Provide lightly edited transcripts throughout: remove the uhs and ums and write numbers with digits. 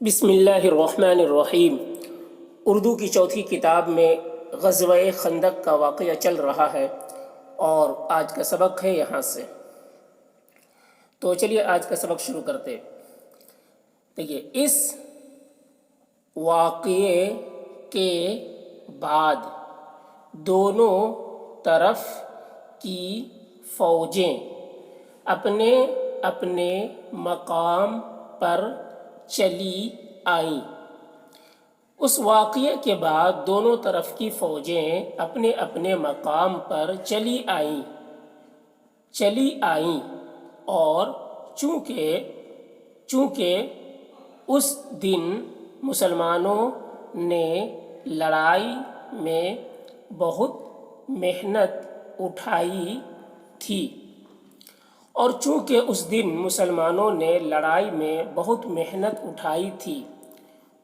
بسم اللہ الرحمن الرحیم۔ اردو کی چوتھی کتاب میں غزوہ خندق کا واقعہ چل رہا ہے اور آج کا سبق ہے یہاں سے۔ تو چلیے آج کا سبق شروع کرتے۔ دیکھیے، اس واقعے کے بعد دونوں طرف کی فوجیں اپنے اپنے مقام پر چلی آئیں۔ اس واقعے کے بعد دونوں طرف کی فوجیں اپنے اپنے مقام پر چلی آئیں اور چونکہ اس دن مسلمانوں نے لڑائی میں بہت محنت اٹھائی تھی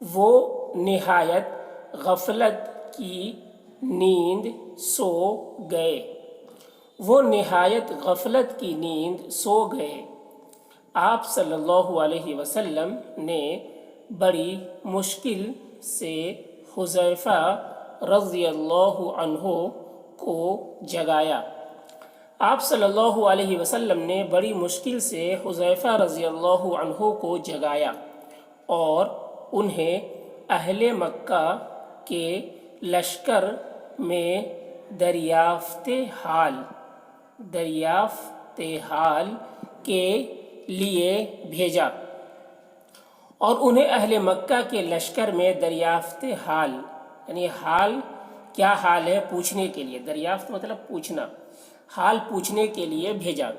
وہ نہایت غفلت کی نیند سو گئے۔ آپ صلی اللہ علیہ وسلم نے بڑی مشکل سے حذیفہ رضی اللہ عنہ کو جگایا۔ آپ صلی اللہ علیہ وسلم نے بڑی مشکل سے حذیفہ رضی اللہ عنہ کو جگایا اور انہیں اہل مکہ کے لشکر میں دریافت حال کے لیے بھیجا۔ اور انہیں اہل مکہ کے لشکر میں دریافت حال یعنی کیا حال ہے پوچھنے کے لیے، دریافت مطلب پوچھنا، حال پوچھنے کے لیے بھیجا۔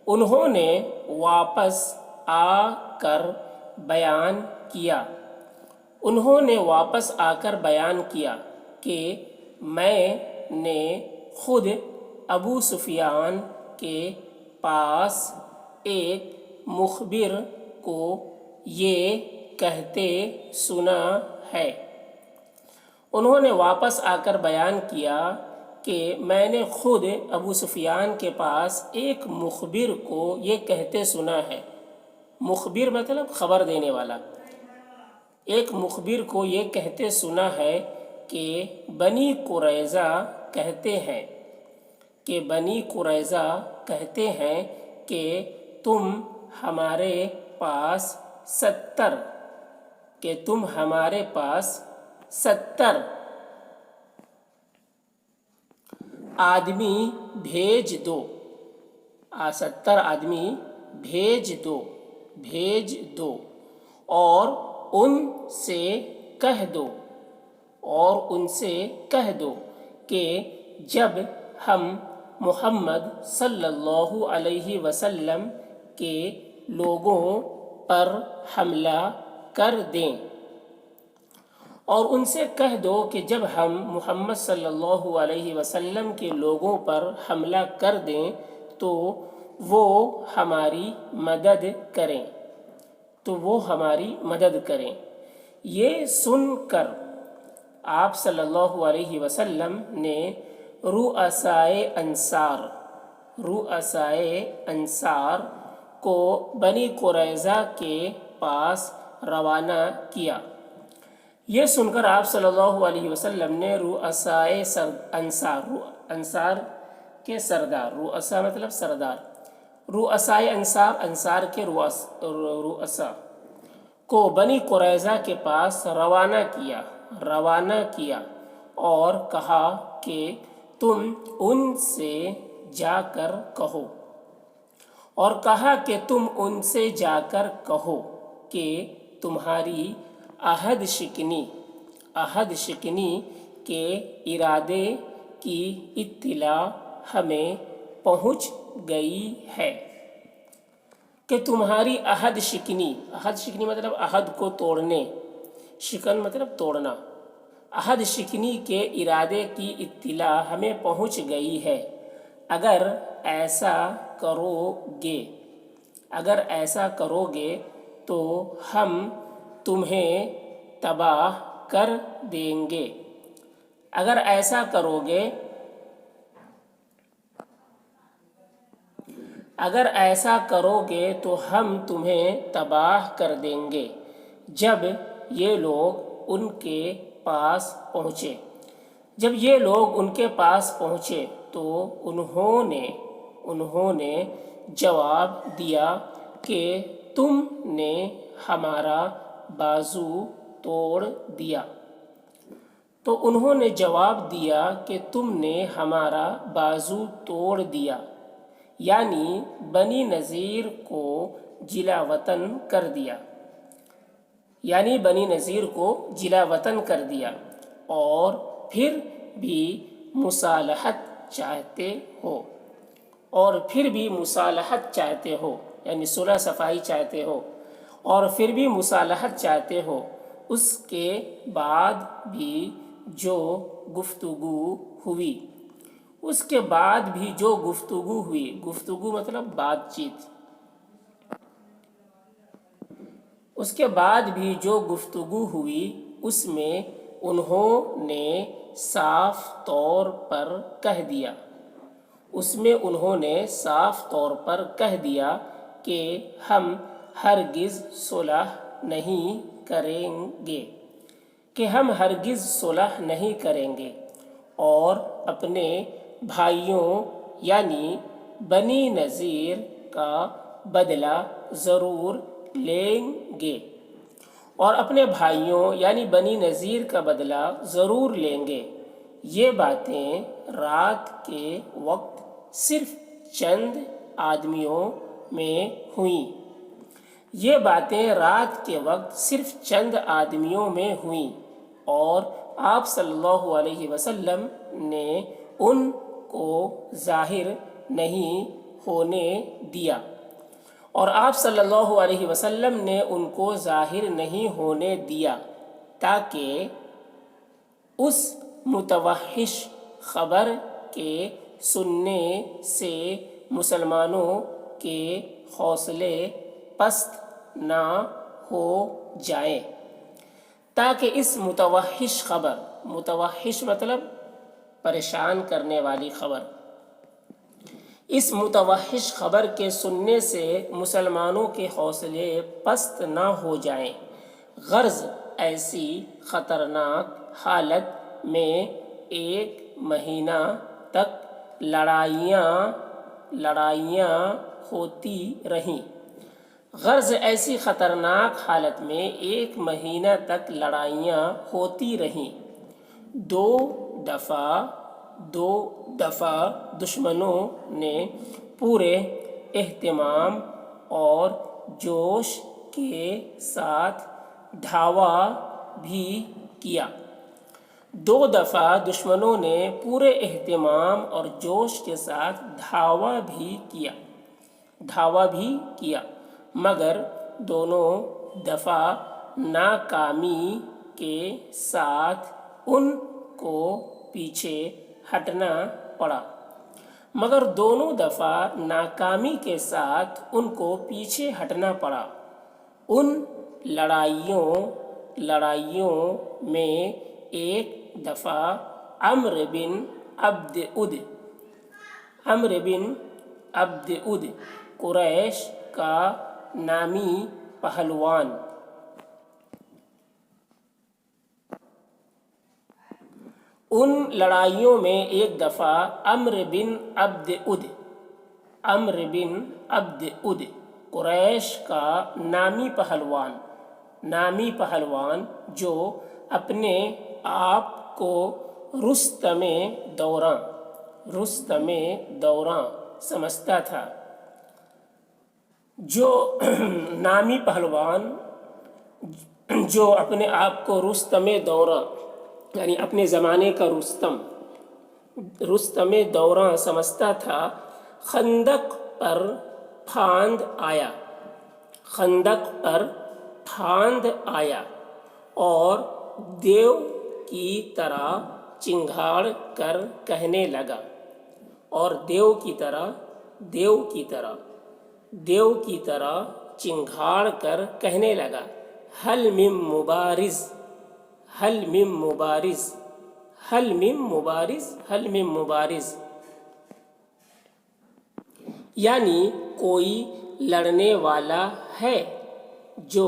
انہوں نے واپس آ کر بیان کیا کہ میں نے خود ابو سفیان کے پاس ایک مخبر کو یہ کہتے سنا ہے۔ انہوں نے واپس آ کر بیان کیا کہ میں نے خود ابو سفیان کے پاس ایک مخبر کو یہ کہتے سنا ہے۔ مخبر مطلب خبر دینے والا۔ ایک مخبر کو یہ کہتے سنا ہے کہ بنی قریظہ کہتے ہیں کہ تم ہمارے پاس 70 آدمی بھیج دو اور ان سے کہہ دو کہ جب ہم محمد صلی اللہ علیہ وسلم کے لوگوں پر حملہ کر دیں اور ان سے کہہ دو کہ جب ہم محمد صلی اللہ علیہ وسلم کے لوگوں پر حملہ کر دیں تو وہ ہماری مدد کریں۔ یہ سن کر آپ صلی اللہ علیہ وسلم نے رؤسائے انصار کو بنی قریظہ کے پاس روانہ کیا۔ یہ سن کر آپ صلی اللہ علیہ وسلم نے رؤسائے انصار کے سردار، رؤسا مطلب سردار، رؤسائے انصار کے رؤسا کو بنی قریظہ کے پاس روانہ کیا اور کہا کہ تم ان سے جا کر کہو کہ تمہاری عہد شکنی کے ارادے کی اطلاع ہمیں پہنچ گئی ہے کہ تمہاری عہد شکنی مطلب عہد کو توڑنے، شکن مطلب توڑنا، عہد شکنی کے ارادے کی اطلاع ہمیں پہنچ گئی ہے۔ اگر ایسا کرو گے تو ہم تمہیں تباہ کر دیں گے۔ اگر ایسا کرو گے تو ہم تمہیں تباہ کر دیں گے۔ جب یہ لوگ ان کے پاس پہنچے جب یہ لوگ ان کے پاس پہنچے تو انہوں نے جواب دیا کہ تم نے ہمارا بازو توڑ دیا انہوں نے جواب دیا کہ تم نے ہمارا بازو توڑ دیا، یعنی بنی نذیر کو جلا وطن کر دیا اور پھر بھی مصالحت چاہتے ہو یعنی صلح صفائی چاہتے ہو اور پھر بھی مصالحت چاہتے ہو، اس کے بعد بھی جو گفتگو ہوئی گفتگو مطلب بات چیت، اس کے بعد بھی جو گفتگو ہوئی اس میں انہوں نے صاف طور پر کہہ دیا کہ ہم ہرگز صلح نہیں کریں گے اور اپنے بھائیوں یعنی بنی نذیر کا بدلہ ضرور لیں گے یہ باتیں رات کے وقت صرف چند آدمیوں میں ہوئیں اور آپ صلی اللہ علیہ وسلم نے ان کو ظاہر نہیں ہونے دیا تاکہ اس متوحش خبر کے سننے سے مسلمانوں کے حوصلے پست نہ ہو جائیں، تاکہ اس متوحش مطلب پریشان کرنے والی خبر، اس متوحش خبر کے سننے سے مسلمانوں کے حوصلے پست نہ ہو جائیں۔ غرض ایسی خطرناک حالت میں 1 مہینہ تک لڑائیاں ہوتی رہیں۔ دو دفعہ دشمنوں نے پورے اہتمام اور جوش کے ساتھ دھاوا بھی کیا مگر دونوں دفعہ ناکامی کے ساتھ ان کو پیچھے ہٹنا پڑا۔ ان لڑائیوں میں ایک دفعہ عمرو بن عبد اد قریش کا نامی پہلوان جو اپنے آپ کو رستم دوراں سمجھتا تھا، یعنی اپنے زمانے کا رستم دوراں سمجھتا تھا، خندق پر پھاند آیا اور دیو کی طرح چنگھاڑ کر کہنے لگا حل من مبارز یعنی کوئی لڑنے والا ہے جو